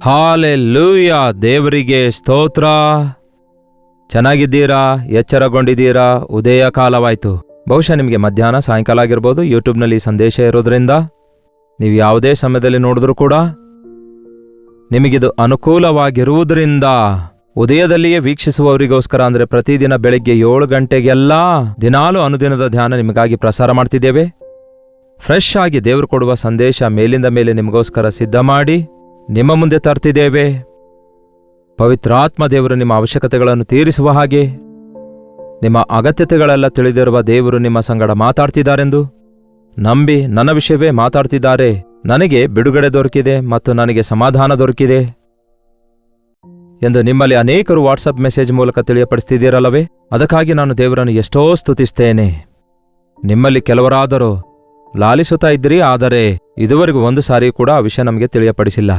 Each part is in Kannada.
ಹಾಲೆಲೂಯಾ, ದೇವರಿಗೆ ಸ್ತೋತ್ರ. ಚೆನ್ನಾಗಿದ್ದೀರಾ? ಎಚ್ಚರಗೊಂಡಿದ್ದೀರಾ? ಉದಯ ಕಾಲವಾಯಿತು. ಬಹುಶಃ ನಿಮಗೆ ಮಧ್ಯಾಹ್ನ, ಸಾಯಂಕಾಲ ಆಗಿರ್ಬೋದು. ಯೂಟ್ಯೂಬ್ನಲ್ಲಿ ಸಂದೇಶ ಇರೋದ್ರಿಂದ ನೀವು ಯಾವುದೇ ಸಮಯದಲ್ಲಿ ನೋಡಿದ್ರೂ ಕೂಡ ನಿಮಗಿದು ಅನುಕೂಲವಾಗಿರುವುದರಿಂದ ಉದಯದಲ್ಲಿಯೇ ವೀಕ್ಷಿಸುವವರಿಗೋಸ್ಕರ ಅಂದರೆ ಪ್ರತಿದಿನ ಬೆಳಗ್ಗೆ 7 ಗಂಟೆಗೆಲ್ಲ ದಿನಾಲು ಅನುದಿನದ ಧ್ಯಾನ ನಿಮಗಾಗಿ ಪ್ರಸಾರ ಮಾಡ್ತಿದ್ದೇವೆ. ಫ್ರೆಶ್ ಆಗಿ ದೇವರು ಕೊಡುವ ಸಂದೇಶ ಮೇಲಿಂದ ಮೇಲೆ ನಿಮಗೋಸ್ಕರ ಸಿದ್ಧ ಮಾಡಿ ನಿಮ್ಮ ಮುಂದೆ ತರ್ತಿದ್ದೇವೆ. ಪವಿತ್ರಾತ್ಮ ದೇವರು ನಿಮ್ಮ ಅವಶ್ಯಕತೆಗಳನ್ನು ತೀರಿಸುವ ಹಾಗೆ, ನಿಮ್ಮ ಅಗತ್ಯತೆಗಳೆಲ್ಲ ತಿಳಿದಿರುವ ದೇವರು ನಿಮ್ಮ ಸಂಗಡ ಮಾತಾಡ್ತಿದ್ದಾರೆಂದು ನಂಬಿ ನನ್ನ ವಿಷಯವೇ ಮಾತಾಡ್ತಿದ್ದಾರೆ. ನನಗೆ ಬಿಡುಗಡೆ ದೊರಕಿದೆ ಮತ್ತು ನನಗೆ ಸಮಾಧಾನ ದೊರಕಿದೆ ಎಂದು ನಿಮ್ಮಲ್ಲಿ ಅನೇಕರು ವಾಟ್ಸಪ್ ಮೆಸೇಜ್ ಮೂಲಕ ತಿಳಿಯಪಡಿಸ್ತಿದ್ದೀರಲ್ಲವೇ? ಅದಕ್ಕಾಗಿ ನಾನು ದೇವರನ್ನು ಎಷ್ಟೋ ಸ್ತುತಿಸ್ತೇನೆ. ನಿಮ್ಮಲ್ಲಿ ಕೆಲವರಾದರೂ ಲಾಲಿಸುತ್ತಾ ಇದ್ರಿ, ಆದರೆ ಇದುವರೆಗೂ ಒಂದು ಸಾರಿ ಕೂಡ ಆ ವಿಷಯ ನಮಗೆ ತಿಳಿಯಪಡಿಸಿಲ್ಲ.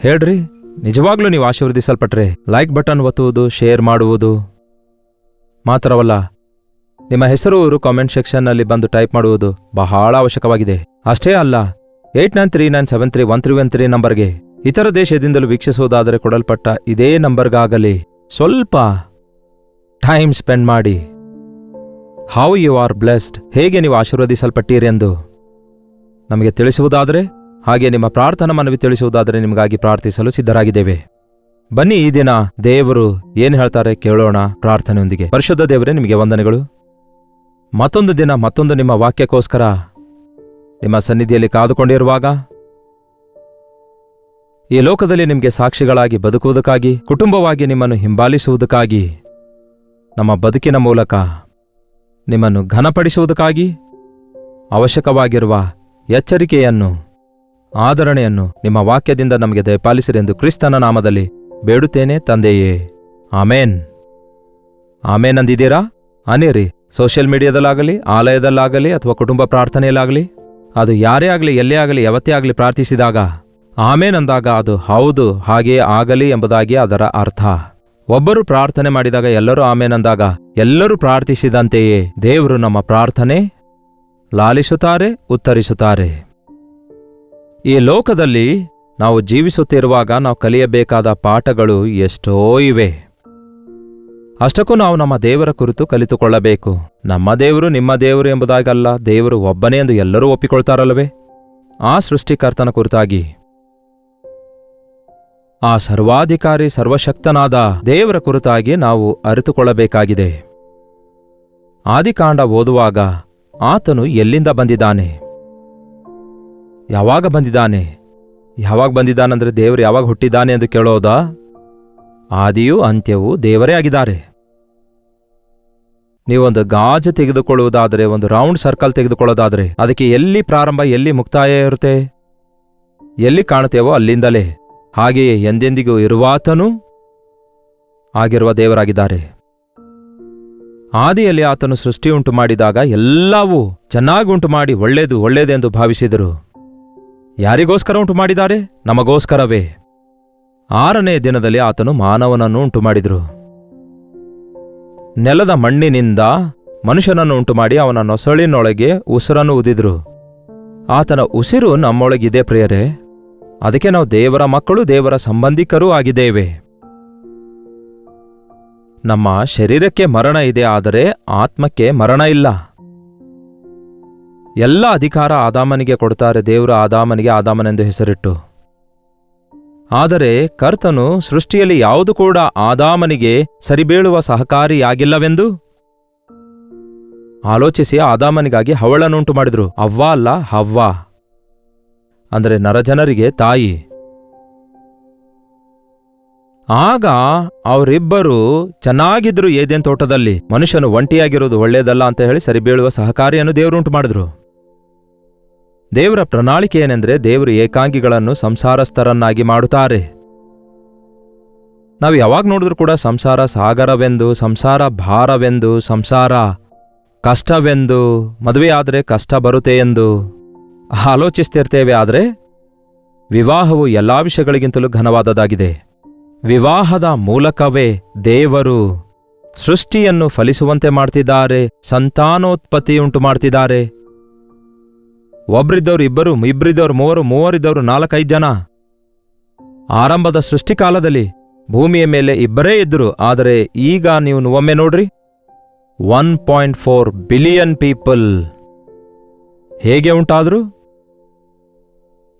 ಹೇಳ್ರಿ, ನಿಜವಾಗ್ಲೂ ನೀವು ಆಶೀರ್ವದಿಸಲ್ಪಟ್ರೆ ಲೈಕ್ ಬಟನ್ ಒತ್ತುವುದು, ಶೇರ್ ಮಾಡುವುದು ಮಾತ್ರವಲ್ಲ, ನಿಮ್ಮ ಹೆಸರು ಊರು ಕಾಮೆಂಟ್ ಸೆಕ್ಷನ್ನಲ್ಲಿ ಬಂದು ಟೈಪ್ ಮಾಡುವುದು ಬಹಳ ಅವಶ್ಯಕವಾಗಿದೆ. ಅಷ್ಟೇ ಅಲ್ಲ, 8939731313 ನಂಬರ್ಗೆ ಇತರ ದೇಶದಿಂದಲೂ ವೀಕ್ಷಿಸುವುದಾದರೆ ಕೊಡಲ್ಪಟ್ಟ ಇದೇ ನಂಬರ್ಗಾಗಲಿ ಸ್ವಲ್ಪ ಟೈಮ್ ಸ್ಪೆಂಡ್ ಮಾಡಿ ಹೌ ಯು ಆರ್ ಬ್ಲೆಸ್ಡ್, ಹೇಗೆ ನೀವು ಆಶೀರ್ವದಿಸಲ್ಪಟ್ಟೀರೆಂದು ನಮಗೆ ತಿಳಿಸುವುದಾದರೆ, ಹಾಗೆ ನಿಮ್ಮ ಪ್ರಾರ್ಥನಾ ಮನವಿ ತಿಳಿಸುವುದಾದರೆ ನಿಮಗಾಗಿ ಪ್ರಾರ್ಥಿಸಲು ಸಿದ್ಧರಾಗಿದ್ದೇವೆ. ಬನ್ನಿ, ಈ ದಿನ ದೇವರು ಏನು ಹೇಳ್ತಾರೆ ಕೇಳೋಣ ಪ್ರಾರ್ಥನೆಯೊಂದಿಗೆ. ಪರಿಶುದ್ಧ ದೇವರೇ, ನಿಮಗೆ ವಂದನೆಗಳು. ಮತ್ತೊಂದು ದಿನ ಮತ್ತೊಂದು ನಿಮ್ಮ ವಾಕ್ಯಕ್ಕೋಸ್ಕರ ನಿಮ್ಮ ಸನ್ನಿಧಿಯಲ್ಲಿ ಕಾದುಕೊಂಡಿರುವಾಗ, ಈ ಲೋಕದಲ್ಲಿ ನಿಮಗೆ ಸಾಕ್ಷಿಗಳಾಗಿ ಬದುಕುವುದಕ್ಕಾಗಿ, ಕುಟುಂಬವಾಗಿ ನಿಮ್ಮನ್ನು ಹಿಂಬಾಲಿಸುವುದಕ್ಕಾಗಿ, ನಮ್ಮ ಬದುಕಿನ ಮೂಲಕ ನಿಮ್ಮನ್ನು ಘನಪಡಿಸುವುದಕ್ಕಾಗಿ ಅವಶ್ಯಕವಾಗಿರುವ ಎಚ್ಚರಿಕೆಯನ್ನು, ಆದರಣೆಯನ್ನು ನಿಮ್ಮ ವಾಕ್ಯದಿಂದ ನಮಗೆ ದಯಪಾಲಿಸಿರೆಂದು ಕ್ರಿಸ್ತನ ನಾಮದಲ್ಲಿ ಬೇಡುತ್ತೇನೆ ತಂದೆಯೇ, ಆಮೇನ್. ಆಮೇನ್ ಅಂದಿದ್ದೀರಾ? ಅನಿರಿ. ಸೋಷಿಯಲ್ ಮೀಡಿಯಾದಲ್ಲಾಗಲಿ, ಆಲಯದಲ್ಲಾಗಲಿ ಅಥವಾ ಕುಟುಂಬ ಪ್ರಾರ್ಥನೆಯಲ್ಲಾಗಲಿ, ಅದು ಯಾರೇ ಆಗಲಿ, ಎಲ್ಲೇ ಆಗಲಿ, ಯಾವತ್ತೇ ಆಗಲಿ ಪ್ರಾರ್ಥಿಸಿದಾಗ ಆಮೇನ್ ಅಂದಾಗ ಅದು ಹೌದು, ಹಾಗೆಯೇ ಆಗಲಿ ಎಂಬುದಾಗಿ ಅದರ ಅರ್ಥ. ಒಬ್ಬರು ಪ್ರಾರ್ಥನೆ ಮಾಡಿದಾಗ ಎಲ್ಲರೂ ಆಮೇನ್ ಅಂದಾಗ ಎಲ್ಲರೂ ಪ್ರಾರ್ಥಿಸಿದಂತೆಯೇ ದೇವರು ನಮ್ಮ ಪ್ರಾರ್ಥನೆ ಲಾಲಿಸುತ್ತಾರೆ, ಉತ್ತರಿಸುತ್ತಾರೆ. ಈ ಲೋಕದಲ್ಲಿ ನಾವು ಜೀವಿಸುತ್ತಿರುವಾಗ ನಾವು ಕಲಿಯಬೇಕಾದ ಪಾಠಗಳು ಎಷ್ಟೋ ಇವೆ. ಅಷ್ಟಕ್ಕೂ ನಾವು ನಮ್ಮ ದೇವರ ಕುರಿತು ಕಲಿತುಕೊಳ್ಳಬೇಕು. ನಮ್ಮ ದೇವರು ನಿಮ್ಮ ದೇವರು ಎಂಬುದಾಗಲ್ಲ, ದೇವರು ಒಬ್ಬನೇ ಎಂದು ಎಲ್ಲರೂ ಒಪ್ಪಿಕೊಳ್ತಾರಲ್ಲವೇ? ಆ ಸೃಷ್ಟಿಕರ್ತನ ಕುರಿತಾಗಿ, ಆ ಸರ್ವಾಧಿಕಾರಿ ಸರ್ವಶಕ್ತನಾದ ದೇವರ ಕುರಿತಾಗಿ ನಾವು ಅರಿತುಕೊಳ್ಳಬೇಕಾಗಿದೆ. ಆದಿಕಾಂಡ ಓದುವಾಗ ಆತನು ಎಲ್ಲಿಂದ ಬಂದಿದ್ದಾನೆ, ಯಾವಾಗ ಬಂದಿದ್ದಾನೆ, ಯಾವಾಗ ಬಂದಿದ್ದಾನಂದ್ರೆ ದೇವರು ಯಾವಾಗ ಹುಟ್ಟಿದ್ದಾನೆ ಎಂದು ಕೇಳೋದಾ? ಆದಿಯೂ ಅಂತ್ಯವೂ ದೇವರೇ ಆಗಿದ್ದಾರೆ. ನೀವೊಂದು ಗಾಜು ತೆಗೆದುಕೊಳ್ಳುವುದಾದರೆ, ಒಂದು ರೌಂಡ್ ಸರ್ಕಲ್ ತೆಗೆದುಕೊಳ್ಳೋದಾದರೆ ಅದಕ್ಕೆ ಎಲ್ಲಿ ಪ್ರಾರಂಭ ಎಲ್ಲಿ ಮುಕ್ತಾಯ ಇರುತ್ತೆ? ಎಲ್ಲಿ ಕಾಣುತ್ತೇವೋ ಅಲ್ಲಿಂದಲೇ. ಹಾಗೆಯೇ ಎಂದೆಂದಿಗೂ ಇರುವಾತನೂ ಆಗಿರುವ ದೇವರಾಗಿದ್ದಾರೆ. ಆದಿಯಲ್ಲಿ ಆತನು ಸೃಷ್ಟಿ ಉಂಟು ಮಾಡಿದಾಗ ಎಲ್ಲವೂ ಚೆನ್ನಾಗಿ ಉಂಟು ಮಾಡಿ ಒಳ್ಳೆಯದೆಂದು ಭಾವಿಸಿದರು. ಯಾರಿಗೋಸ್ಕರ ಉಂಟು ಮಾಡಿದ್ದಾರೆ? ನಮಗೋಸ್ಕರವೇ. 6ನೇ ದಿನದಲ್ಲಿ ಆತನು ಮಾನವನನ್ನು ಉಂಟು ಮಾಡಿದರು. ನೆಲದ ಮಣ್ಣಿನಿಂದ ಮನುಷ್ಯನನ್ನು ಉಂಟುಮಾಡಿ ಅವನ ನೊಸಳಿನೊಳಗೆ ಉಸಿರನ್ನು ಊದಿದ್ರು. ಆತನ ಉಸಿರು ನಮ್ಮೊಳಗಿದೆ ಪ್ರಿಯರೇ. ಅದಕ್ಕೆ ನಾವು ದೇವರ ಮಕ್ಕಳು, ದೇವರ ಸಂಬಂಧಿಕರೂ ಆಗಿದ್ದೇವೆ. ನಮ್ಮ ಶರೀರಕ್ಕೆ ಮರಣ ಇದೆ, ಆದರೆ ಆತ್ಮಕ್ಕೆ ಮರಣ ಇಲ್ಲ. ಎಲ್ಲ ಅಧಿಕಾರ ಆದಾಮನಿಗೆ ಕೊಡ್ತಾರೆ. ದೇವರು ಆದಾಮನೆಂದು ಹೆಸರಿಟ್ಟು. ಆದರೆ ಕರ್ತನು ಸೃಷ್ಟಿಯಲ್ಲಿ ಯಾವುದು ಕೂಡ ಆದಾಮನಿಗೆ ಸರಿಬೀಳುವ ಸಹಕಾರಿಯಾಗಿಲ್ಲವೆಂದು ಆಲೋಚಿಸಿ ಆದಾಮನಿಗಾಗಿ ಹವಳನ್ನುಂಟು ಮಾಡಿದ್ರು. ಅವ್ವ ಅಲ್ಲ, ಹವ್ವ ಅಂದರೆ ನರಜನರಿಗೆ ತಾಯಿ. ಆಗ ಅವರಿಬ್ಬರು ಚೆನ್ನಾಗಿದ್ರು ಏದೇನ್ ತೋಟದಲ್ಲಿ. ಮನುಷ್ಯನು ಒಂಟಿಯಾಗಿರೋದು ಒಳ್ಳೆಯದಲ್ಲ ಅಂತ ಹೇಳಿ ಸರಿಬೀಳುವ ಸಹಕಾರಿಯನ್ನು ದೇವರುಂಟು ಮಾಡಿದ್ರು. ದೇವರ ಪ್ರಣಾಳಿಕೆ ಏನೆಂದರೆ, ದೇವರು ಏಕಾಂಗಿಗಳನ್ನು ಸಂಸಾರಸ್ಥರನ್ನಾಗಿ ಮಾಡುತ್ತಾರೆ. ನಾವು ಯಾವಾಗ ನೋಡಿದ್ರೂ ಕೂಡ ಸಂಸಾರ ಸಾಗರವೆಂದು, ಸಂಸಾರ ಭಾರವೆಂದು, ಸಂಸಾರ ಕಷ್ಟವೆಂದು, ಮದುವೆಯಾದರೆ ಕಷ್ಟ ಬರುತ್ತೆ ಎಂದು ಆಲೋಚಿಸ್ತಿರ್ತೇವೆ. ಆದರೆ ವಿವಾಹವು ಎಲ್ಲಾ ವಿಷಯಗಳಿಗಿಂತಲೂ ಘನವಾದದ್ದಾಗಿದೆ. ವಿವಾಹದ ಮೂಲಕವೇ ದೇವರು ಸೃಷ್ಟಿಯನ್ನು ಫಲಿಸುವಂತೆ ಮಾಡ್ತಿದ್ದಾರೆ, ಸಂತಾನೋತ್ಪತ್ತಿಯುಂಟು ಮಾಡ್ತಿದ್ದಾರೆ. ಒಬ್ರಿದ್ದವ್ರು ಇಬ್ಬರು, ಇಬ್ಬರಿದ್ದವ್ರು ಮೂವರು, ಮೂವರಿದ್ದವ್ರು 4-5 ಜನ. ಆರಂಭದ ಸೃಷ್ಟಿಕಾಲದಲ್ಲಿ ಭೂಮಿಯ ಮೇಲೆ ಇಬ್ಬರೇ ಇದ್ದರು. ಆದರೆ ಈಗ ನೀವು ಒಮ್ಮೆ ನೋಡ್ರಿ, 1.4 ಬಿಲಿಯನ್ ಪೀಪಲ್. ಹೇಗೆ ಉಂಟಾದ್ರು?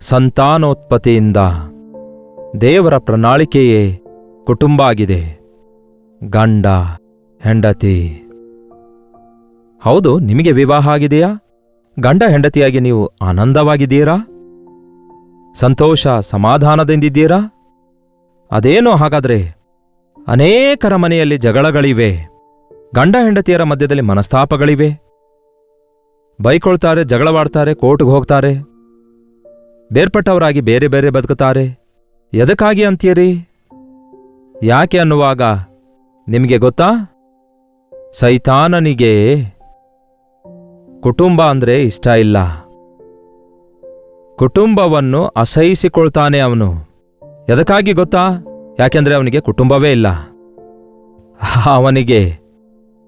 ಸಂತಾನೋತ್ಪತ್ತಿಯಿಂದ. ದೇವರ ಪ್ರಣಾಳಿಕೆಯೇ ಕುಟುಂಬ ಆಗಿದೆ. ಗಂಡ ಹೆಂಡತಿ. ಹೌದು, ನಿಮಗೆ ವಿವಾಹ ಆಗಿದೆಯಾ? ಗಂಡ ಹೆಂಡತಿಯಾಗಿ ನೀವು ಆನಂದವಾಗಿದ್ದೀರಾ? ಸಂತೋಷ ಸಮಾಧಾನದಿಂದಿದ್ದೀರಾ? ಅದೇನೋ ಹಾಗಾದ್ರೆ ಅನೇಕರ ಮನೆಯಲ್ಲಿ ಜಗಳಗಳಿವೆ. ಗಂಡ ಹೆಂಡತಿಯರ ಮಧ್ಯದಲ್ಲಿ ಮನಸ್ತಾಪಗಳಿವೆ. ಬೈಕೊಳ್ತಾರೆ, ಜಗಳವಾಡ್ತಾರೆ, ಕೋರ್ಟ್ಗೆ ಹೋಗ್ತಾರೆ, ಬೇರ್ಪಟ್ಟವರಾಗಿ ಬೇರೆ ಬೇರೆ ಬದುಕುತ್ತಾರೆ. ಎದಕ್ಕಾಗಿ ಅಂತೀರಿ? ಯಾಕೆ ಅನ್ನುವಾಗ ನಿಮಗೆ ಗೊತ್ತಾ? ಸೈತಾನನಿಗೆ ಕುಟುಂಬ ಅಂದ್ರೆ ಇಷ್ಟ ಇಲ್ಲ. ಕುಟುಂಬವನ್ನು ಅಸಹಿಸಿಕೊಳ್ತಾನೆ ಅವನು. ಎದಕ್ಕಾಗಿ ಗೊತ್ತಾ? ಯಾಕೆಂದ್ರೆ ಅವನಿಗೆ ಕುಟುಂಬವೇ ಇಲ್ಲ. ಅವನಿಗೆ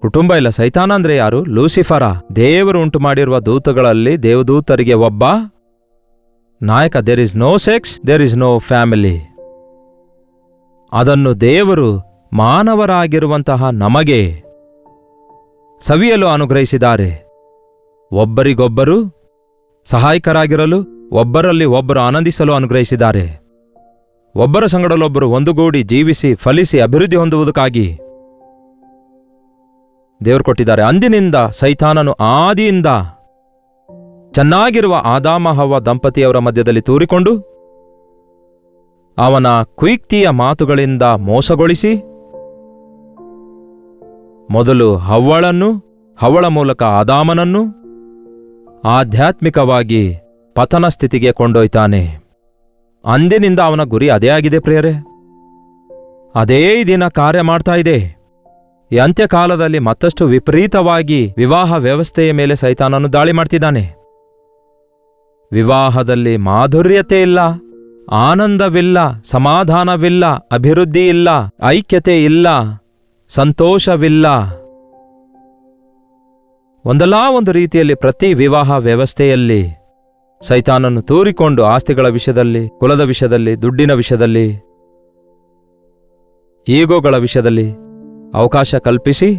ಕುಟುಂಬ ಇಲ್ಲ. ಸೈತಾನ ಅಂದ್ರೆ ಯಾರು? ಲೂಸಿಫರ. ದೇವರು ಉಂಟು ಮಾಡಿರುವ ದೂತಗಳಲ್ಲಿ ದೇವದೂತರಿಗೆ ಒಬ್ಬ ನಾಯಕ. There is no sex, there is no family. ಅದನ್ನು ದೇವರು ಮಾನವರಾಗಿರುವಂತಹ ನಮಗೆ ಸವಿಯಲು ಅನುಗ್ರಹಿಸಿದ್ದಾರೆ. ಒಬ್ಬರಿಗೊಬ್ಬರು ಸಹಾಯಕರಾಗಿರಲು, ಒಬ್ಬರಲ್ಲಿ ಒಬ್ಬರು ಆನಂದಿಸಲು ಅನುಗ್ರಹಿಸಿದ್ದಾರೆ. ಒಬ್ಬರ ಸಂಗಡಲೊಬ್ಬರು ಒಂದುಗೂಡಿ ಜೀವಿಸಿ ಫಲಿಸಿ ಅಭಿವೃದ್ಧಿ ಹೊಂದುವುದಕ್ಕಾಗಿ ದೇವರು ಕೊಟ್ಟಿದ್ದಾರೆ. ಅಂದಿನಿಂದ ಸೈತಾನನು ಆದಿಯಿಂದ ಚೆನ್ನಾಗಿರುವ ಆದಾಮ ಹವ್ವ ದಂಪತಿಯವರ ಮಧ್ಯದಲ್ಲಿ ತೂರಿಕೊಂಡು ಅವನ ಕುಯುಕ್ತಿಯ ಮಾತುಗಳಿಂದ ಮೋಸಗೊಳಿಸಿ ಮೊದಲು ಹವ್ವಳನ್ನು, ಹವ್ವಳ ಮೂಲಕ ಆದಾಮನನ್ನು ಆಧ್ಯಾತ್ಮಿಕವಾಗಿ ಪತನ ಸ್ಥಿತಿಗೆ ಕೊಂಡೊಯ್ತಾನೆ. ಅಂದಿನಿಂದ ಅವನ ಗುರಿ ಅದೇ ಆಗಿದೆ ಪ್ರಿಯರೇ. ಅದೇ ದಿನ ಕಾರ್ಯ ಮಾಡ್ತಾ ಇದೆ. ಈ ಅಂತ್ಯಕಾಲದಲ್ಲಿ ಮತ್ತಷ್ಟು ವಿಪರೀತವಾಗಿ ವಿವಾಹ ವ್ಯವಸ್ಥೆಯ ಮೇಲೆ ಸೈತಾನನು ದಾಳಿ ಮಾಡ್ತಿದ್ದಾನೆ. ವಿವಾಹದಲ್ಲಿ ಮಾಧುರ್ಯತೆ ಇಲ್ಲ, ಆನಂದವಿಲ್ಲ, ಸಮಾಧಾನವಿಲ್ಲ, ಅಭಿವೃದ್ಧಿ ಇಲ್ಲ, ಐಕ್ಯತೆ ಇಲ್ಲ, ಸಂತೋಷವಿಲ್ಲ. ಒಂದಲ್ಲ ಒಂದು ರೀತಿಯಲ್ಲಿ ಪ್ರತಿ ವಿವಾಹ ವ್ಯವಸ್ಥೆಯಲ್ಲಿ ಸೈತಾನನ್ನು ತೂರಿಕೊಂಡು ಆಸ್ತಿಗಳ ವಿಷಯದಲ್ಲಿ, ಕುಲದ ವಿಷಯದಲ್ಲಿ, ದುಡ್ಡಿನ ವಿಷಯದಲ್ಲಿ, ಈಗೋಗಳ ವಿಷಯದಲ್ಲಿ ಅವಕಾಶ ಕಲ್ಪಿಸಿ,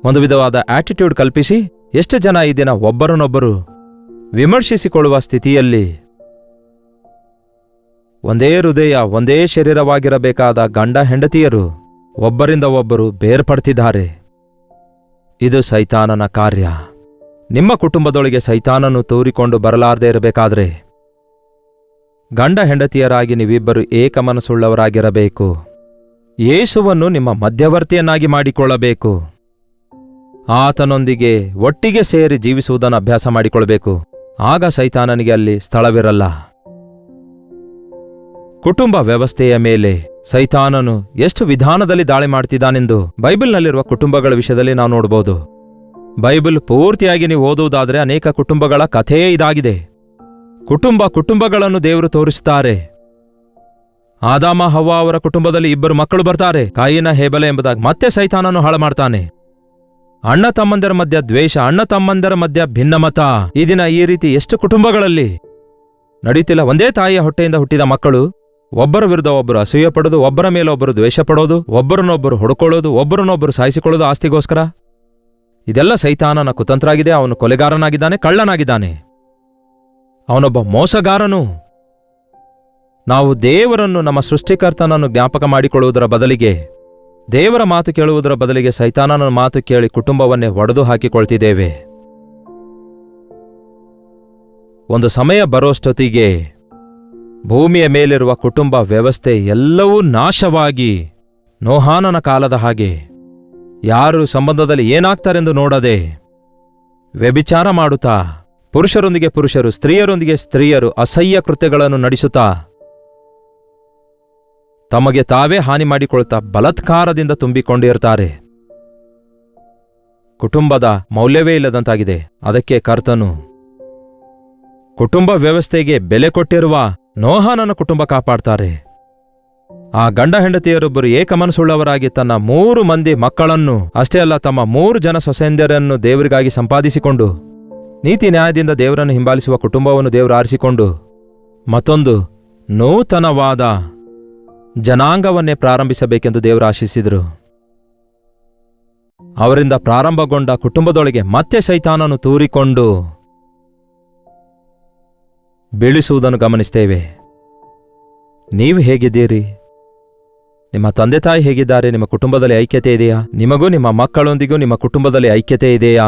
ಒಂದು ವಿಧವಾದ ಆಟಿಟ್ಯೂಡ್ ಕಲ್ಪಿಸಿ, ಎಷ್ಟು ಜನ ಈ ದಿನ ಒಬ್ಬರನ್ನೊಬ್ಬರು ವಿಮರ್ಶಿಸಿಕೊಳ್ಳುವ ಸ್ಥಿತಿಯಲ್ಲಿ ಒಂದೇ ಹೃದಯ, ಒಂದೇ ಶರೀರವಾಗಿರಬೇಕಾದ ಗಂಡ ಹೆಂಡತಿಯರು ಒಬ್ಬರಿಂದ ಒಬ್ಬರು ಬೇರ್ಪಡ್ತಿದ್ದಾರೆ. ಇದು ಸೈತಾನನ ಕಾರ್ಯ. ನಿಮ್ಮ ಕುಟುಂಬದೊಳಗೆ ಸೈತಾನನು ತೂರಿಕೊಂಡು ಬರಲಾರದೇ ಇರಬೇಕಾದ್ರೆ ಗಂಡ ಹೆಂಡತಿಯರಾಗಿ ನೀವಿಬ್ಬರು ಏಕಮನಸ್ಸುಳ್ಳವರಾಗಿರಬೇಕು. ಯೇಸುವನ್ನು ನಿಮ್ಮ ಮಧ್ಯವರ್ತಿಯನ್ನಾಗಿ ಮಾಡಿಕೊಳ್ಳಬೇಕು. ಆತನೊಂದಿಗೆ ಒಟ್ಟಿಗೆ ಸೇರಿ ಜೀವಿಸುವುದನ್ನು ಅಭ್ಯಾಸ ಮಾಡಿಕೊಳ್ಳಬೇಕು. ಆಗ ಸೈತಾನನಿಗೆ ಅಲ್ಲಿ ಸ್ಥಳವಿರಲ್ಲ. ಕುಟುಂಬ ವ್ಯವಸ್ಥೆಯ ಮೇಲೆ ಸೈತಾನನು ಎಷ್ಟು ವಿಧಾನದಲ್ಲಿ ದಾಳಿ ಮಾಡ್ತಿದ್ದಾನೆಂದು ಬೈಬಲ್ನಲ್ಲಿರುವ ಕುಟುಂಬಗಳ ವಿಷಯದಲ್ಲಿ ನಾವು ನೋಡಬಹುದು. ಬೈಬಲ್ ಪೂರ್ತಿಯಾಗಿ ನೀವು ಓದುವುದಾದರೆ ಅನೇಕ ಕುಟುಂಬಗಳ ಕಥೆಯೇ ಇದಾಗಿದೆ. ಕುಟುಂಬಗಳನ್ನು ದೇವರು ತೋರಿಸುತ್ತಾರೆ. ಆದಾಮ ಹವ್ವ ಅವರ ಕುಟುಂಬದಲ್ಲಿ ಇಬ್ಬರು ಮಕ್ಕಳು ಬರ್ತಾರೆ, ಕಾಯಿನ ಹೇಬಲ ಎಂಬುದಾಗಿ. ಮತ್ತೆ ಸೈತಾನನು ಹಾಳು ಮಾಡ್ತಾನೆ. ಅಣ್ಣ ತಮ್ಮಂದರ ಮಧ್ಯ ದ್ವೇಷ, ಅಣ್ಣ ತಮ್ಮಂದರ ಮಧ್ಯ ಭಿನ್ನಮತ. ಈ ದಿನ ಈ ರೀತಿ ಎಷ್ಟು ಕುಟುಂಬಗಳಲ್ಲಿ ನಡೀತಿಲ್ಲ. ಒಂದೇ ತಾಯಿಯ ಹೊಟ್ಟೆಯಿಂದ ಹುಟ್ಟಿದ ಮಕ್ಕಳು ಒಬ್ಬರ ವಿರುದ್ಧ ಒಬ್ಬರು ಅಸೂಯೆ ಪಡೋದು, ಒಬ್ಬರ ಮೇಲೆ ಒಬ್ಬರು ದ್ವೇಷ ಪಡೋದು, ಒಬ್ಬರನ್ನೊಬ್ಬರು ಹೊಡ್ಕೊಳ್ಳೋದು, ಒಬ್ಬರನ್ನೊಬ್ಬರು ಸಾಯಿಸಿಕೊಳ್ಳೋದು ಆಸ್ತಿಗೋಸ್ಕರ. ಇದೆಲ್ಲ ಸೈತಾನನ ಕುತಂತ್ರ ಆಗಿದೆ. ಅವನು ಕೊಲೆಗಾರನಾಗಿದ್ದಾನೆ, ಕಳ್ಳನಾಗಿದ್ದಾನೆ, ಅವನೊಬ್ಬ ಮೋಸಗಾರನು. ನಾವು ದೇವರನ್ನು, ನಮ್ಮ ಸೃಷ್ಟಿಕರ್ತನನ್ನು ಜ್ಞಾಪಕ ಮಾಡಿಕೊಳ್ಳುವುದರ ಬದಲಿಗೆ, ದೇವರ ಮಾತು ಕೇಳುವುದರ ಬದಲಿಗೆ ಸೈತಾನನ ಮಾತು ಕೇಳಿ ಕುಟುಂಬವನ್ನೇ ಒಡೆದು ಹಾಕಿಕೊಳ್ತಿದ್ದೇವೆ. ಒಂದು ಸಮಯ ಬರೋಷ್ಟೊತ್ತಿಗೆ ಭೂಮಿಯ ಮೇಲಿರುವ ಕುಟುಂಬ ವ್ಯವಸ್ಥೆ ಎಲ್ಲವೂ ನಾಶವಾಗಿ ನೋಹಾನನ ಕಾಲದ ಹಾಗೆ ಯಾರು ಸಂಬಂಧದಲ್ಲಿ ಏನಾಗ್ತಾರೆಂದು ನೋಡದೆ ವ್ಯಭಿಚಾರ ಮಾಡುತ್ತಾ, ಪುರುಷರೊಂದಿಗೆ ಪುರುಷರು, ಸ್ತ್ರೀಯರೊಂದಿಗೆ ಸ್ತ್ರೀಯರು ಅಸಹ್ಯ ಕೃತ್ಯಗಳನ್ನು ನಡೆಸುತ್ತಾ ತಮಗೆ ತಾವೇ ಹಾನಿ ಮಾಡಿಕೊಳ್ತಾ ಬಲಾತ್ಕಾರದಿಂದ ತುಂಬಿಕೊಂಡಿರ್ತಾರೆ. ಕುಟುಂಬದ ಮೌಲ್ಯವೇ ಇಲ್ಲದಂತಾಗಿದೆ. ಅದಕ್ಕೆ ಕರ್ತನು ಕುಟುಂಬ ವ್ಯವಸ್ಥೆಗೆ ಬೆಲೆ ಕೊಟ್ಟಿರುವ ನೋಹಾನನ ಕುಟುಂಬ ಕಾಪಾಡ್ತಾರೆ. ಆ ಗಂಡ ಹೆಂಡತಿಯರೊಬ್ಬರು ಏಕಮನಸ್ಸುಳ್ಳವರಾಗಿ ತನ್ನ 3 ಮಂದಿ ಮಕ್ಕಳನ್ನು, ಅಷ್ಟೇ ಅಲ್ಲ ತಮ್ಮ 3 ಜನ ಸೊಸೆಯಂದಿರನ್ನು ದೇವರಿಗಾಗಿ ಸಂಪಾದಿಸಿಕೊಂಡು ನೀತಿ ನ್ಯಾಯದಿಂದ ದೇವರನ್ನು ಹಿಂಬಾಲಿಸುವ ಕುಟುಂಬವನ್ನು ದೇವರು ಆರಿಸಿಕೊಂಡು ಮತ್ತೊಂದು ನೂತನವಾದ ಜನಾಂಗವನ್ನೇ ಪ್ರಾರಂಭಿಸಬೇಕೆಂದು ದೇವರು ಆಶಿಸಿದರು. ಅವರಿಂದ ಪ್ರಾರಂಭಗೊಂಡ ಕುಟುಂಬದೊಳಗೆ ಮತ್ತೆ ಸೈತಾನನು ತೂರಿಕೊಂಡು ಬೀಳಿಸುವುದನ್ನು ಗಮನಿಸ್ತೇವೆ. ನೀವು ಹೇಗಿದ್ದೀರಿ? ನಿಮ್ಮ ತಂದೆ ತಾಯಿ ಹೇಗಿದ್ದಾರೆ? ನಿಮ್ಮ ಕುಟುಂಬದಲ್ಲಿ ಐಕ್ಯತೆ ಇದೆಯಾ? ನಿಮಗೂ ನಿಮ್ಮ ಮಕ್ಕಳೊಂದಿಗೂ ನಿಮ್ಮ ಕುಟುಂಬದಲ್ಲಿ ಐಕ್ಯತೆ ಇದೆಯಾ?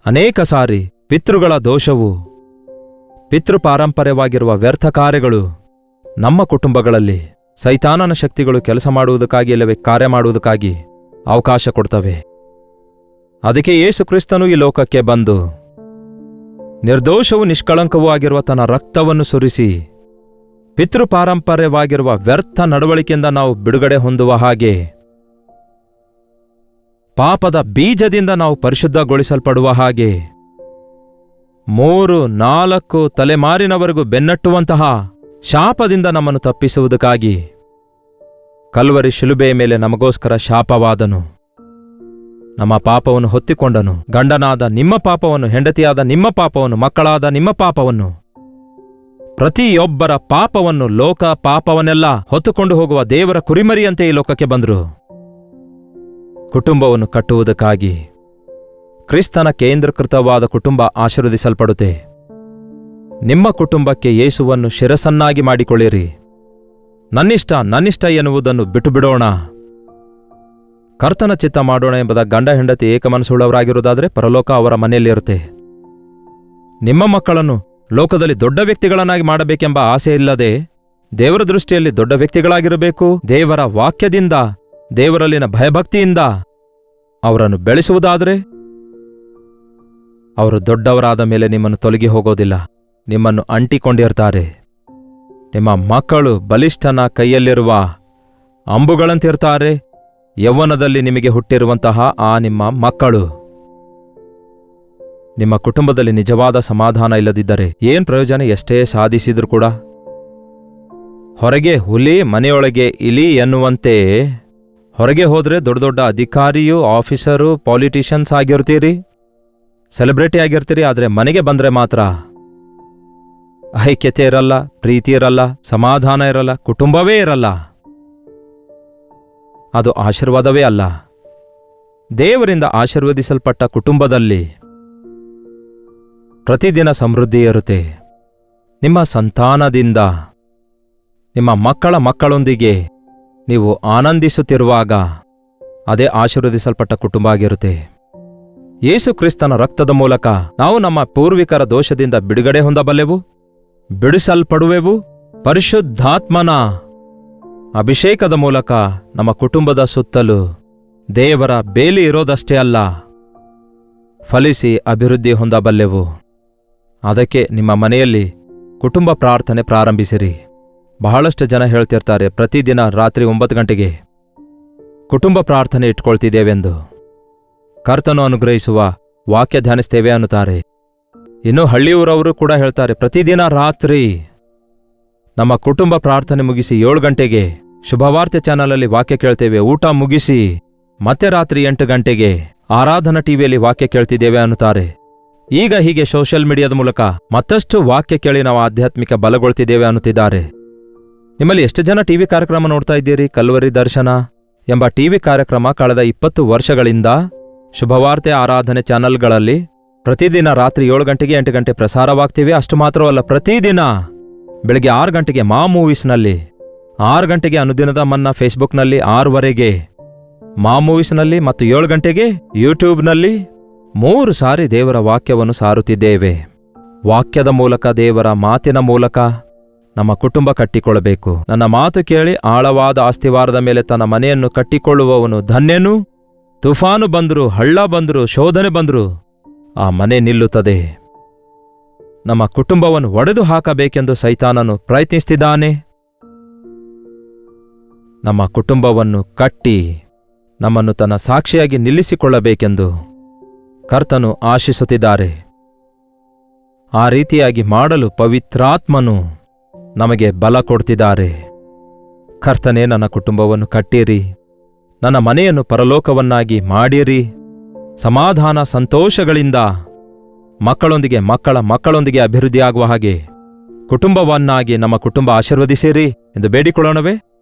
ಅನೇಕ ಸಾರಿ ಪಿತೃಗಳ ದೋಷವು, ಪಿತೃಪಾರಂಪರ್ಯವಾಗಿರುವ ವ್ಯರ್ಥ ಕಾರ್ಯಗಳು ನಮ್ಮ ಕುಟುಂಬಗಳಲ್ಲಿ ಸೈತಾನನ ಶಕ್ತಿಗಳು ಕೆಲಸ ಮಾಡುವುದಕ್ಕಾಗಿ ಇಲ್ಲವೇ ಕಾರ್ಯ ಮಾಡುವುದಕ್ಕಾಗಿ ಅವಕಾಶ ಕೊಡ್ತವೆ. ಅದಕ್ಕೆ ಯೇಸು ಕ್ರಿಸ್ತನು ಈ ಲೋಕಕ್ಕೆ ಬಂದು ನಿರ್ದೋಷವೂ ನಿಷ್ಕಳಂಕವೂ ಆಗಿರುವ ತನ್ನ ರಕ್ತವನ್ನು ಸುರಿಸಿ ಪಿತೃಪಾರಂಪರ್ಯವಾಗಿರುವ ವ್ಯರ್ಥ ನಡವಳಿಕೆಯಿಂದ ನಾವು ಬಿಡುಗಡೆ ಹೊಂದುವ ಹಾಗೆ, ಪಾಪದ ಬೀಜದಿಂದ ನಾವು ಪರಿಶುದ್ಧಗೊಳಿಸಲ್ಪಡುವ ಹಾಗೆ, 3-4 ತಲೆಮಾರಿನವರೆಗೂ ಬೆನ್ನಟ್ಟುವಂತಹ ಶಾಪದಿಂದ ನಮ್ಮನ್ನು ತಪ್ಪಿಸುವುದಕ್ಕಾಗಿ ಕಲ್ವರಿ ಶಿಲುಬೆಯ ಮೇಲೆ ನಮಗೋಸ್ಕರ ಶಾಪವಾದನು. ನಮ್ಮ ಪಾಪವನ್ನು ಹೊತ್ತಿಕೊಂಡನು. ಗಂಡನಾದ ನಿಮ್ಮ ಪಾಪವನ್ನು, ಹೆಂಡತಿಯಾದ ನಿಮ್ಮ ಪಾಪವನ್ನು, ಮಕ್ಕಳಾದ ನಿಮ್ಮ ಪಾಪವನ್ನು, ಪ್ರತಿಯೊಬ್ಬರ ಪಾಪವನ್ನು, ಲೋಕ ಪಾಪವನ್ನೆಲ್ಲ ಹೊತ್ತುಕೊಂಡು ಹೋಗುವ ದೇವರ ಕುರಿಮರಿಯಂತೆ ಈ ಲೋಕಕ್ಕೆ ಬಂದರು. ಕುಟುಂಬವನ್ನು ಕಟ್ಟುವುದಕ್ಕಾಗಿ ಕ್ರಿಸ್ತನ ಕೇಂದ್ರೀಕೃತವಾದ ಕುಟುಂಬ ಆಶೀರ್ವದಿಸಲ್ಪಡುತ್ತೆ. ನಿಮ್ಮ ಕುಟುಂಬಕ್ಕೆ ಯೇಸುವನ್ನು ಶಿರಸನ್ನಾಗಿ ಮಾಡಿಕೊಳ್ಳಿರಿ. ನನ್ನಿಷ್ಟ ಎನ್ನುವುದನ್ನು ಬಿಟ್ಟುಬಿಡೋಣ. ಕರ್ತನ ಚಿತ್ತ ಮಾಡೋಣ ಎಂಬುದ ಗಂಡ ಹೆಂಡತಿ ಏಕಮನಸ್ಸುಳ್ಳವರಾಗಿರುವುದಾದರೆ ಪರಲೋಕ ಅವರ ಮನೆಯಲ್ಲಿರುತ್ತೆ. ನಿಮ್ಮ ಮಕ್ಕಳನ್ನು ಲೋಕದಲ್ಲಿ ದೊಡ್ಡ ವ್ಯಕ್ತಿಗಳನ್ನಾಗಿ ಮಾಡಬೇಕೆಂಬ ಆಸೆ ಇಲ್ಲದೆ ದೇವರ ದೃಷ್ಟಿಯಲ್ಲಿ ದೊಡ್ಡ ವ್ಯಕ್ತಿಗಳಾಗಿರಬೇಕು. ದೇವರ ವಾಕ್ಯದಿಂದ, ದೇವರಲ್ಲಿನ ಭಯಭಕ್ತಿಯಿಂದ ಅವರನ್ನು ಬೆಳೆಸುವುದಾದರೆ ಅವರು ದೊಡ್ಡವರಾದ ಮೇಲೆ ನಿಮ್ಮನ್ನು ತೊಲಗಿ ಹೋಗೋದಿಲ್ಲ, ನಿಮ್ಮನ್ನು ಅಂಟಿಕೊಂಡಿರ್ತಾರೆ. ನಿಮ್ಮ ಮಕ್ಕಳು ಬಲಿಷ್ಠನ ಕೈಯಲ್ಲಿರುವ ಅಂಬುಗಳಂತಿರ್ತಾರೆ. ಯೌವನದಲ್ಲಿ ನಿಮಗೆ ಹುಟ್ಟಿರುವಂತಹ ಆ ನಿಮ್ಮ ಮಕ್ಕಳು. ನಿಮ್ಮ ಕುಟುಂಬದಲ್ಲಿ ನಿಜವಾದ ಸಮಾಧಾನ ಇಲ್ಲದಿದ್ದರೆ ಏನ್ ಪ್ರಯೋಜನ? ಎಷ್ಟೇ ಸಾಧಿಸಿದ್ರೂ ಕೂಡ ಹೊರಗೆ ಹುಲಿ ಮನೆಯೊಳಗೆ ಇಲಿ ಎನ್ನುವಂತೆ ಹೊರಗೆ ಹೋದ್ರೆ ದೊಡ್ಡ ದೊಡ್ಡ ಅಧಿಕಾರಿಯು, ಆಫೀಸರು, ಪಾಲಿಟಿಷಿಯನ್ಸ್ ಆಗಿರ್ತೀರಿ, ಸೆಲೆಬ್ರಿಟಿ ಆಗಿರ್ತೀರಿ. ಆದರೆ ಮನೆಗೆ ಬಂದ್ರೆ ಮಾತ್ರ ಐಕ್ಯತೆ ಇರಲ್ಲ, ಪ್ರೀತಿ ಇರಲ್ಲ, ಸಮಾಧಾನ ಇರಲ್ಲ, ಕುಟುಂಬವೇ ಇರಲ್ಲ. ಅದು ಆಶೀರ್ವಾದವೇ ಅಲ್ಲ. ದೇವರಿಂದ ಆಶೀರ್ವದಿಸಲ್ಪಟ್ಟ ಕುಟುಂಬದಲ್ಲಿ ಪ್ರತಿದಿನ ಸಮೃದ್ಧಿ ಇರುತ್ತೆ. ನಿಮ್ಮ ಸಂತಾನದಿಂದ, ನಿಮ್ಮ ಮಕ್ಕಳ ಮಕ್ಕಳೊಂದಿಗೆ ನೀವು ಆನಂದಿಸುತ್ತಿರುವಾಗ ಅದೇ ಆಶೀರ್ವದಿಸಲ್ಪಟ್ಟ ಕುಟುಂಬ ಆಗಿರುತ್ತೆ. ಯೇಸು ಕ್ರಿಸ್ತನ ರಕ್ತದ ಮೂಲಕ ನಾವು ನಮ್ಮ ಪೂರ್ವಿಕರ ದೋಷದಿಂದ ಬಿಡುಗಡೆ ಹೊಂದಬಲ್ಲೆವು, ಬಿಡಿಸಲ್ಪಡುವೆವು. ಪರಿಶುದ್ಧಾತ್ಮನ ಅಭಿಷೇಕದ ಮೂಲಕ ನಮ್ಮ ಕುಟುಂಬದ ಸುತ್ತಲೂ ದೇವರ ಬೇಲಿ ಇರೋದಷ್ಟೇ ಅಲ್ಲ, ಫಲಿಸಿ ಅಭಿವೃದ್ಧಿ ಹೊಂದಬಲ್ಲೆವು. ಅದಕ್ಕೆ ನಿಮ್ಮ ಮನೆಯಲ್ಲಿ ಕುಟುಂಬ ಪ್ರಾರ್ಥನೆ ಪ್ರಾರಂಭಿಸಿರಿ. ಬಹಳಷ್ಟು ಜನ ಹೇಳ್ತಿರ್ತಾರೆ, ಪ್ರತಿದಿನ ರಾತ್ರಿ 9 ಗಂಟೆಗೆ ಕುಟುಂಬ ಪ್ರಾರ್ಥನೆ ಇಟ್ಕೊಳ್ತಿದ್ದೇವೆಂದು. ಕರ್ತನು ಅನುಗ್ರಹಿಸುವ ವಾಕ್ಯ ಧ್ಯಾನಿಸ್ತೇವೆ ಅನ್ನುತ್ತಾರೆ. ಇನ್ನು ಹಳ್ಳಿಯೂರವರು ಕೂಡ ಹೇಳ್ತಾರೆ, ಪ್ರತಿದಿನ ರಾತ್ರಿ ನಮ್ಮ ಕುಟುಂಬ ಪ್ರಾರ್ಥನೆ ಮುಗಿಸಿ 7 ಗಂಟೆಗೆ ಶುಭವಾರ್ತೆ ಚಾನಲಲ್ಲಿ ವಾಕ್ಯ ಕೇಳ್ತೇವೆ. ಊಟ ಮುಗಿಸಿ ಮತ್ತೆ ರಾತ್ರಿ 8 ಗಂಟೆಗೆ ಆರಾಧನಾ ಟಿವಿಯಲ್ಲಿ ವಾಕ್ಯ ಕೇಳ್ತಿದ್ದೇವೆ ಅನ್ನುತ್ತಾರೆ. ಈಗ ಹೀಗೆ ಸೋಷಿಯಲ್ ಮೀಡಿಯಾದ ಮೂಲಕ ಮತ್ತಷ್ಟು ವಾಕ್ಯ ಕೇಳಿ ನಾವು ಆಧ್ಯಾತ್ಮಿಕ ಬಲಗೊಳ್ತಿದ್ದೇವೆ ಅನ್ನುತ್ತಿದ್ದಾರೆ. ನಿಮ್ಮಲ್ಲಿ ಎಷ್ಟು ಜನ ಟಿವಿ ಕಾರ್ಯಕ್ರಮ ನೋಡ್ತಾ ಇದ್ದೀರಿ? ಕಲ್ವರಿ ದರ್ಶನ ಎಂಬ ಟಿವಿ ಕಾರ್ಯಕ್ರಮ ಕಳೆದ 20 ವರ್ಷಗಳಿಂದ ಶುಭವಾರ್ತೆ ಆರಾಧನೆ ಚಾನಲ್ಗಳಲ್ಲಿ ಪ್ರತಿದಿನ ರಾತ್ರಿ 7 ಗಂಟೆಗೆ 8 ಗಂಟೆ ಪ್ರಸಾರವಾಗ್ತಿವೆ. ಅಷ್ಟು ಮಾತ್ರವಲ್ಲ, ಪ್ರತಿದಿನ ಬೆಳಗ್ಗೆ 6 ಗಂಟೆಗೆ ಮಾ ಮೂವೀಸ್ನಲ್ಲಿ, 6 ಗಂಟೆಗೆ ಅನುದಿನದ ಮನ್ನಾ ಫೇಸ್ಬುಕ್ನಲ್ಲಿ, 6ವರೆಗೆ ಮಾ ಮೂವೀಸ್ನಲ್ಲಿ ಮತ್ತು 7 ಗಂಟೆಗೆ ಯೂಟ್ಯೂಬ್ನಲ್ಲಿ 3 ಸಾರಿ ದೇವರ ವಾಕ್ಯವನ್ನು ಸಾರುತ್ತಿದ್ದೇವೆ. ವಾಕ್ಯದ ಮೂಲಕ, ದೇವರ ಮಾತಿನ ಮೂಲಕ ನಮ್ಮ ಕುಟುಂಬ ಕಟ್ಟಿಕೊಳ್ಳಬೇಕು. ನನ್ನ ಮಾತು ಕೇಳಿ ಆಳವಾದ ಆಸ್ತಿವಾರದ ಮೇಲೆ ತನ್ನ ಮನೆಯನ್ನು ಕಟ್ಟಿಕೊಳ್ಳುವವನು ಧನ್ಯನು. ತುಫಾನು ಬಂದ್ರು, ಹಳ್ಳ ಬಂದ್ರು, ಶೋಧನೆ ಬಂದ್ರು ಆ ಮನೆ ನಿಲ್ಲುತ್ತದೆ. ನಮ್ಮ ಕುಟುಂಬವನ್ನು ಒಡೆದು ಹಾಕಬೇಕೆಂದು ಸೈತಾನನು ಪ್ರಯತ್ನಿಸುತ್ತಿದ್ದಾನೆ. ನಮ್ಮ ಕುಟುಂಬವನ್ನು ಕಟ್ಟಿ ನಮ್ಮನ್ನು ತನ್ನ ಸಾಕ್ಷಿಯಾಗಿ ನಿಲ್ಲಿಸಿಕೊಳ್ಳಬೇಕೆಂದು ಕರ್ತನು ಆಶಿಸುತ್ತಿದ್ದಾರೆ. ಆ ರೀತಿಯಾಗಿ ಮಾಡಲು ಪವಿತ್ರಾತ್ಮನು ನಮಗೆ ಬಲ ಕೊಡ್ತಿದ್ದಾರೆ. ಕರ್ತನೇ, ನನ್ನ ಕುಟುಂಬವನ್ನು ಕಟ್ಟಿರಿ, ನನ್ನ ಮನೆಯನ್ನು ಪರಲೋಕವನ್ನಾಗಿ ಮಾಡಿರಿ. ಸಮಾಧಾನ ಸಂತೋಷಗಳಿಂದ ಮಕ್ಕಳೊಂದಿಗೆ, ಮಕ್ಕಳೊಂದಿಗೆ ಅಭಿವೃದ್ಧಿಯಾಗುವ ಹಾಗೆ ಕುಟುಂಬವನ್ನಾಗಿ ನಮ್ಮ ಕುಟುಂಬ ಆಶೀರ್ವದಿಸಿರಿ ಎಂದು ಬೇಡಿಕೊಳ್ಳೋಣವೇ?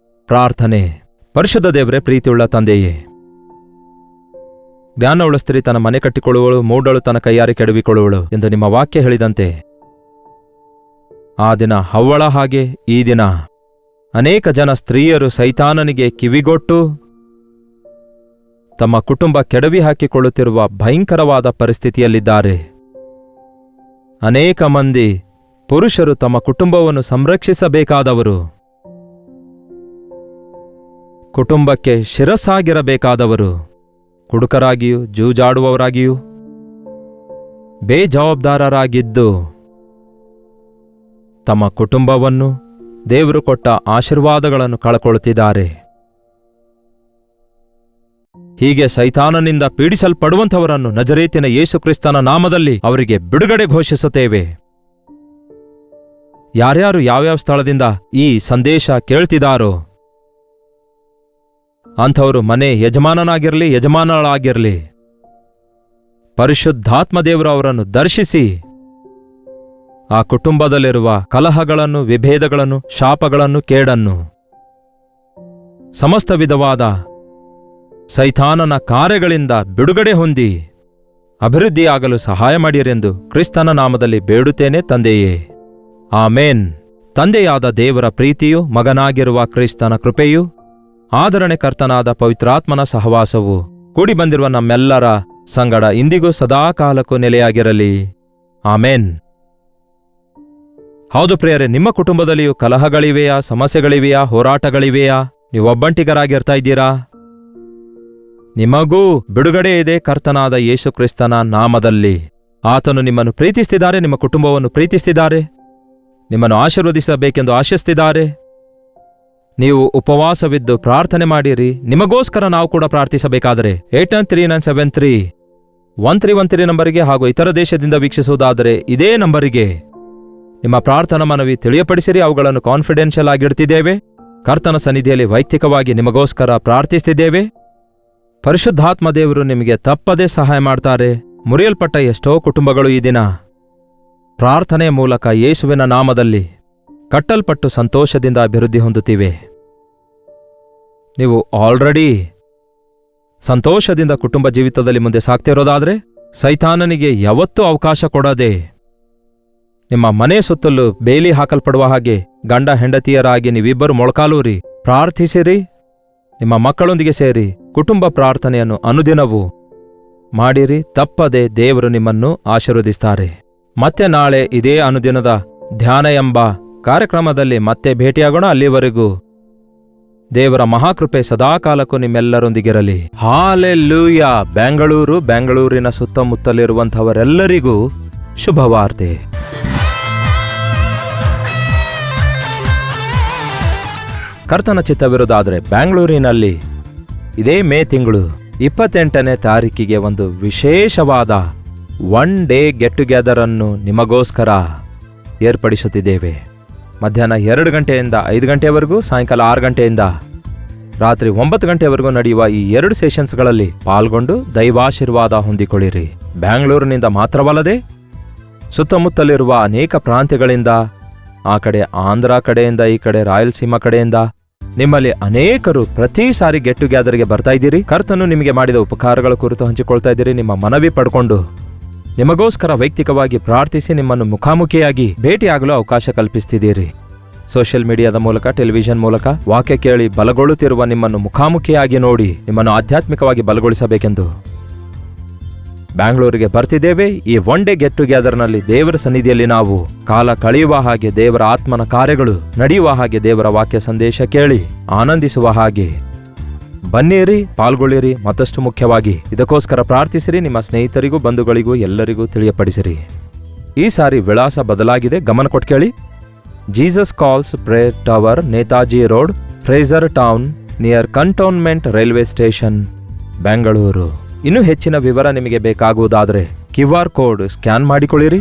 ಪ್ರಾರ್ಥನೆ. ಪರಿಶುದ್ಧ ದೇವರೇ, ಪ್ರೀತಿಯುಳ್ಳ ತಂದೆಯೇ, ಜ್ಞಾನವುಳ್ಳ ಸ್ತ್ರೀ ತನ್ನ ಮನೆ ಕಟ್ಟಿಕೊಳ್ಳುವಳು, ಮೂಢಳು ತನ್ನ ಕೈಯಾರೆ ಕೆಡವಿಕೊಳ್ಳುವಳು ಎಂದು ನಿಮ್ಮ ವಾಕ್ಯ ಹೇಳಿದಂತೆ, ಆ ದಿನ ಹವ್ವಳ ಹಾಗೆ ಈ ದಿನ ಅನೇಕ ಜನ ಸ್ತ್ರೀಯರು ಸೈತಾನನಿಗೆ ಕಿವಿಗೊಟ್ಟು ತಮ್ಮ ಕುಟುಂಬ ಕೆಡವಿ ಹಾಕಿಕೊಳ್ಳುತ್ತಿರುವ ಭಯಂಕರವಾದ ಪರಿಸ್ಥಿತಿಯಲ್ಲಿದ್ದಾರೆ. ಅನೇಕ ಮಂದಿ ಪುರುಷರು ತಮ್ಮ ಕುಟುಂಬವನ್ನು ಸಂರಕ್ಷಿಸಬೇಕಾದವರು, ಕುಟುಂಬಕ್ಕೆ ಶಿರಸ್ಸಾಗಿರಬೇಕಾದವರು, ಕುಡುಕರಾಗಿಯೂ ಜೂಜಾಡುವವರಾಗಿಯೂ ಬೇಜವಾಬ್ದಾರರಾಗಿದ್ದು ತಮ್ಮ ಕುಟುಂಬವನ್ನು, ದೇವರು ಕೊಟ್ಟ ಆಶೀರ್ವಾದಗಳನ್ನು ಕಳಕೊಳ್ಳುತ್ತಿದ್ದಾರೆ. ಹೀಗೆ ಸೈತಾನನಿಂದ ಪೀಡಿಸಲ್ಪಡುವಂಥವರನ್ನು ನಜರೇತಿನ ಯೇಸುಕ್ರಿಸ್ತನ ನಾಮದಲ್ಲಿ ಅವರಿಗೆ ಬಿಡುಗಡೆ ಘೋಷಿಸುತ್ತೇವೆ. ಯಾರ್ಯಾರು ಯಾವ್ಯಾವ ಸ್ಥಳದಿಂದ ಈ ಸಂದೇಶ ಕೇಳ್ತಿದಾರೋ ಅಂಥವರು ಮನೆ ಯಜಮಾನನಾಗಿರಲಿ, ಯಜಮಾನಳಾಗಿರಲಿ, ಪರಿಶುದ್ಧಾತ್ಮದೇವರು ಅವರನ್ನು ದರ್ಶಿಸಿ ಆ ಕುಟುಂಬದಲ್ಲಿರುವ ಕಲಹಗಳನ್ನು, ವಿಭೇದಗಳನ್ನು, ಶಾಪಗಳನ್ನು, ಕೇಡನ್ನು, ಸಮಸ್ತ ವಿಧವಾದ ಸೈತಾನನ ಕಾರ್ಯಗಳಿಂದ ಬಿಡುಗಡೆ ಹೊಂದಿ ಅಭಿವೃದ್ಧಿಯಾಗಲು ಸಹಾಯ ಮಾಡಿರೆಂದು ಕ್ರಿಸ್ತನ ನಾಮದಲ್ಲಿ ಬೇಡುತ್ತೇನೆ ತಂದೆಯೇ. ಆಮೇನ್. ತಂದೆಯಾದ ದೇವರ ಪ್ರೀತಿಯು, ಮಗನಾಗಿರುವ ಕ್ರಿಸ್ತನ ಕೃಪೆಯು, ಆದರಣೆಕರ್ತನಾದ ಪವಿತ್ರಾತ್ಮನ ಸಹವಾಸವು ಕೂಡಿ ಬಂದಿರುವ ನಮ್ಮೆಲ್ಲರ ಸಂಗಡ ಇಂದಿಗೂ ಸದಾಕಾಲಕ್ಕೂ ನೆಲೆಯಾಗಿರಲಿ. ಆಮೇನ್. ಹೌದು ಪ್ರಿಯರೇ, ನಿಮ್ಮ ಕುಟುಂಬದಲ್ಲಿಯೂ ಕಲಹಗಳಿವೆಯಾ, ಸಮಸ್ಯೆಗಳಿವೆಯಾ, ಹೋರಾಟಗಳಿವೆಯಾ? ನೀವು ಒಬ್ಬಂಟಿಗರಾಗಿರ್ತಾ ಇದ್ದೀರಾ? ನಿಮಗೂ ಬಿಡುಗಡೆ ಇದೆ ಕರ್ತನಾದ ಯೇಸುಕ್ರಿಸ್ತನ ನಾಮದಲ್ಲಿ. ಆತನು ನಿಮ್ಮನ್ನು ಪ್ರೀತಿಸ್ತಿದ್ದಾರೆ, ನಿಮ್ಮ ಕುಟುಂಬವನ್ನು ಪ್ರೀತಿಸ್ತಿದ್ದಾರೆ, ನಿಮ್ಮನ್ನು ಆಶೀರ್ವದಿಸಬೇಕೆಂದು ಆಶಿಸ್ತಿದ್ದಾರೆ. ನೀವು ಉಪವಾಸವಿದ್ದು ಪ್ರಾರ್ಥನೆ ಮಾಡಿರಿ. ನಿಮಗೋಸ್ಕರ ನಾವು ಕೂಡ ಪ್ರಾರ್ಥಿಸಬೇಕಾದರೆ 8939731313 ನಂಬರಿಗೆ ಹಾಗೂ ಇತರ ದೇಶದಿಂದ ವೀಕ್ಷಿಸುವುದಾದರೆ ಇದೇ ನಂಬರಿಗೆ ನಿಮ್ಮ ಪ್ರಾರ್ಥನಾ ಮನವಿ ತಿಳಿಯಪಡಿಸಿರಿ. ಅವುಗಳನ್ನು ಕಾನ್ಫಿಡೆನ್ಷಿಯಲ್ ಆಗಿಡ್ತಿದ್ದೇವೆ. ಕರ್ತನ ಸನ್ನಿಧಿಯಲ್ಲಿ ವೈಯಕ್ತಿಕವಾಗಿ ನಿಮಗೋಸ್ಕರ ಪ್ರಾರ್ಥಿಸ್ತಿದ್ದೇವೆ. ಪರಿಶುದ್ಧಾತ್ಮ ದೇವರು ನಿಮಗೆ ತಪ್ಪದೇ ಸಹಾಯ ಮಾಡ್ತಾರೆ. ಮುರಿಯಲ್ಪಟ್ಟ ಎಷ್ಟೋ ಕುಟುಂಬಗಳು ಈ ದಿನ ಪ್ರಾರ್ಥನೆಯ ಮೂಲಕ ಯೇಸುವಿನ ನಾಮದಲ್ಲಿ ಕಟ್ಟಲ್ಪಟ್ಟು ಸಂತೋಷದಿಂದ ಅಭಿವೃದ್ಧಿ ಹೊಂದುತ್ತಿವೆ. ನೀವು ಆಲ್ರೆಡಿ ಸಂತೋಷದಿಂದ ಕುಟುಂಬ ಜೀವಿತದಲ್ಲಿ ಮುಂದೆ ಸಾಗ್ತಿರೋದಾದರೆ ಸೈತಾನನಿಗೆ ಯಾವತ್ತೂ ಅವಕಾಶ ಕೊಡದೆ ನಿಮ್ಮ ಮನೆ ಸುತ್ತಲೂ ಬೇಲಿ ಹಾಕಲ್ಪಡುವ ಹಾಗೆ ಗಂಡ ಹೆಂಡತಿಯರಾಗಿ ನೀವಿಬ್ಬರು ಮೊಳಕಾಲೂರಿ ಪ್ರಾರ್ಥಿಸಿರಿ. ನಿಮ್ಮ ಮಕ್ಕಳೊಂದಿಗೆ ಸೇರಿ ಕುಟುಂಬ ಪ್ರಾರ್ಥನೆಯನ್ನು ಅನುದಿನವೂ ಮಾಡಿರಿ. ತಪ್ಪದೆ ದೇವರು ನಿಮ್ಮನ್ನು ಆಶೀರ್ವದಿಸ್ತಾರೆ. ಮತ್ತೆ ನಾಳೆ ಇದೇ ಅನುದಿನದ ಧ್ಯಾನ ಎಂಬ ಕಾರ್ಯಕ್ರಮದಲ್ಲಿ ಮತ್ತೆ ಭೇಟಿಯಾಗೋಣ. ಅಲ್ಲಿವರೆಗೂ ದೇವರ ಮಹಾಕೃಪೆ ಸದಾಕಾಲಕ್ಕೂ ನಿಮ್ಮೆಲ್ಲರೊಂದಿಗಿರಲಿ. ಹಾಲೆಲ್ಲೂಯಾ. ಬೆಂಗಳೂರಿನ ಸುತ್ತಮುತ್ತಲಿರುವಂಥವರೆಲ್ಲರಿಗೂ ಶುಭವಾರ್ತೆ. ಕರ್ತನ ಚಿತ್ತವಿರುವುದಾದರೆ ಬೆಂಗಳೂರಿನಲ್ಲಿ ಇದೇ ಮೇ ತಿಂಗಳು 28ನೇ ತಾರೀಕಿಗೆ ಒಂದು ವಿಶೇಷವಾದ ಒನ್ ಡೇ ಗೆಟ್ ಟುಗೆದರ್ ಅನ್ನು ನಿಮಗೋಸ್ಕರ ಏರ್ಪಡಿಸುತ್ತಿದ್ದೇವೆ. ಮಧ್ಯಾಹ್ನ 2 ಗಂಟೆಯಿಂದ 5 ಗಂಟೆಯವರೆಗೂ, ಸಾಯಂಕಾಲ 6 ಗಂಟೆಯಿಂದ ರಾತ್ರಿ 9 ಗಂಟೆಯವರೆಗೂ ನಡೆಯುವ ಈ 2 ಸೆಷನ್ಸ್ಗಳಲ್ಲಿ ಪಾಲ್ಗೊಂಡು ದೈವಾಶೀರ್ವಾದ ಹೊಂದಿಕೊಳ್ಳಿರಿ. ಬೆಂಗಳೂರಿನಿಂದ ಮಾತ್ರವಲ್ಲದೆ ಸುತ್ತಮುತ್ತಲಿರುವ ಅನೇಕ ಪ್ರಾಂತ್ಯಗಳಿಂದ, ಆ ಕಡೆ ಆಂಧ್ರ ಕಡೆಯಿಂದ, ಈ ಕಡೆ ರಾಯಲಸೀಮಾ ಕಡೆಯಿಂದ ನಿಮ್ಮಲ್ಲಿ ಅನೇಕರು ಪ್ರತಿ ಸಾರಿ ಗೆಟ್ ಟುಗೆದರ್ಗೆ ಬರ್ತಾ ಇದ್ದೀರಿ. ಕರ್ತನು ನಿಮಗೆ ಮಾಡಿದ ಉಪಕಾರಗಳ ಕುರಿತು ಹಂಚಿಕೊಳ್ತಾ ಇದ್ದೀರಿ. ನಿಮ್ಮ ಮನವಿ ಪಡ್ಕೊಂಡು ನಿಮಗೋಸ್ಕರ ವೈಯಕ್ತಿಕವಾಗಿ ಪ್ರಾರ್ಥಿಸಿ ನಿಮ್ಮನ್ನು ಮುಖಾಮುಖಿಯಾಗಿ ಭೇಟಿಯಾಗಲು ಅವಕಾಶ ಕಲ್ಪಿಸ್ತಿದ್ದೀರಿ. ಸೋಷಿಯಲ್ ಮೀಡಿಯಾದ ಮೂಲಕ, ಟೆಲಿವಿಷನ್ ಮೂಲಕ ವಾಕ್ಯ ಕೇಳಿ ಬಲಗೊಳ್ಳುತ್ತಿರುವ ನಿಮ್ಮನ್ನು ಮುಖಾಮುಖಿಯಾಗಿ ನೋಡಿ ನಿಮ್ಮನ್ನು ಆಧ್ಯಾತ್ಮಿಕವಾಗಿ ಬಲಗೊಳಿಸಬೇಕೆಂದು ಬ್ಯಾಂಗ್ಳೂರಿಗೆ ಬರ್ತಿದ್ದೇವೆ. ಈ ಒನ್ ಡೇ ಗೆಟ್ ಟುಗೆದರ್ನಲ್ಲಿ ದೇವರ ಸನ್ನಿಧಿಯಲ್ಲಿ ನಾವು ಕಾಲ ಕಳೆಯುವ ಹಾಗೆ, ದೇವರ ಆತ್ಮನ ಕಾರ್ಯಗಳು ನಡೆಯುವ ಹಾಗೆ, ದೇವರ ವಾಕ್ಯ ಸಂದೇಶ ಕೇಳಿ ಆನಂದಿಸುವ ಹಾಗೆ ಬನ್ನಿರಿ, ಪಾಲ್ಗೊಳ್ಳಿರಿ. ಮತ್ತಷ್ಟು ಮುಖ್ಯವಾಗಿ ಇದಕ್ಕೋಸ್ಕರ ಪ್ರಾರ್ಥಿಸಿರಿ. ನಿಮ್ಮ ಸ್ನೇಹಿತರಿಗೂ, ಬಂಧುಗಳಿಗೂ ಎಲ್ಲರಿಗೂ ತಿಳಿಯಪಡಿಸಿರಿ. ಈ ಸಾರಿ ವಿಳಾಸ ಬದಲಾಗಿದೆ, ಗಮನ ಕೊಟ್ಟು ಕೇಳಿ. Jesus calls prayer tower, Netaji road, Frazer town, near cantonment railway station, Bengaluru. ಇನ್ನೂ ಹೆಚ್ಚಿನ ವಿವರ ನಿಮಗೆ ಬೇಕಾಗುವುದಾದರೆ QR ಕೋಡ್ ಸ್ಕ್ಯಾನ್ ಮಾಡಿಕೊಳ್ಳಿರಿ.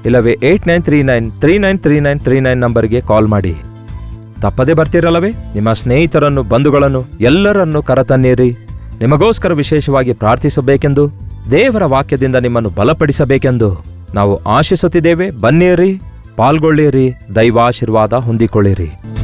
ಇಲ್ಲವೇ 8939393939 ನಂಬರ್ಗೆ ಕಾಲ್ ಮಾಡಿ. ತಪ್ಪದೇ ಬರ್ತಿರಲ್ಲವೇ? ನಿಮ್ಮ ಸ್ನೇಹಿತರನ್ನು, ಬಂಧುಗಳನ್ನು ಎಲ್ಲರನ್ನೂ ಕರತನ್ನಿರಿ. ನಿಮಗೋಸ್ಕರ ವಿಶೇಷವಾಗಿ ಪ್ರಾರ್ಥಿಸಬೇಕೆಂದು, ದೇವರ ವಾಕ್ಯದಿಂದ ನಿಮ್ಮನ್ನು ಬಲಪಡಿಸಬೇಕೆಂದು ನಾವು ಆಶಿಸುತ್ತಿದ್ದೇವೆ. ಬನ್ನಿರಿ, ಪಾಲ್ಗೊಳ್ಳಿರಿ, ದೈವಾಶೀರ್ವಾದ ಹೊಂದಿಕೊಳ್ಳಿರಿ.